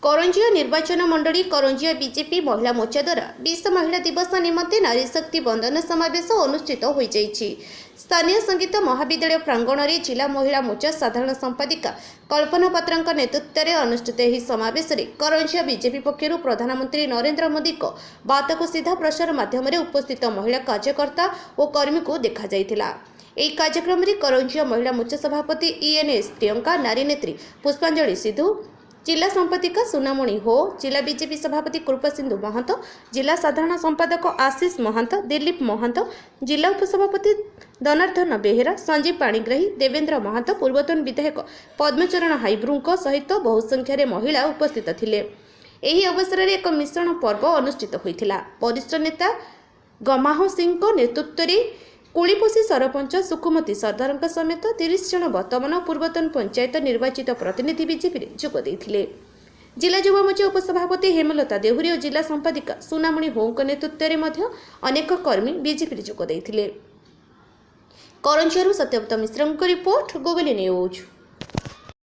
करंजिया निर्वाचन मंडली करंजिया बीजेपी महिला मोर्चा द्वारा विश्व महिला दिवस निमंते नारी शक्ति बंदन समावेश अनुष्ठित हो जाइछि। स्थानीय संगीत महाविद्यालय प्रांगण में जिला महिला मोर्चा साधारण संपादिका कल्पना पात्र नेतृत्व में अनुष्ठित यह समावेश में करंजिया बीजेपी पक्षर प्रधानमंत्री नरेंद्र मोदी को बात को सीधा प्रसार माध्यम उपस्थित महिला कार्यकर्ता और कर्मी को देखा जाइथिला। ଏହି କାର୍ଯ୍ୟକ୍ରମରେ କରଞ୍ଜିଆ ମହିଳା ମୋର୍ଚ୍ଚା ସଭାପତି ENS ପ୍ରିୟଙ୍କା, ନାରୀ ନେତ୍ରୀ ପୁଷ୍ପାଞ୍ଜଳି ସିଧୁ, जिला संपादिका सुनामणि हो, जिला बीजेपी सभापति कृपासिंधु महंत, जिला साधारण संपादक आशीष महंत, दिलीप महंत, जिला उपसभापति धनार्दन बेहेरा, संजीव पाणिग्राही, देवेंद्र महंत, पूर्वतन विधायक पद्मचरण हाईब्रुंक सहित बहु संख्यार महिला उपस्थित थिले। एही अवसर में एक मिश्रण पर्व अनुष्ठित होइथिला। वरिष्ठ नेता गमाहो सिंह नेतृत्व में कुलीपोसी सरपंच सुकुमती सरदार समेत 30 जन वर्तमान पूर्वतन पंचायत निर्वाचित प्रतिनिधि बीजेपी जोग देइथिले। जिला युवा मोर्चा उपसभापति हेमलता देहुरी और जिला संपादिका सुनामणि होଙ୍କ नेतृत्व में अनेक कर्मी बीजेपी जोग देइथिले। करंजियारू सत्यव्रत मिश्रଙ୍କ रिपोर्ट, गोगली न्यूज।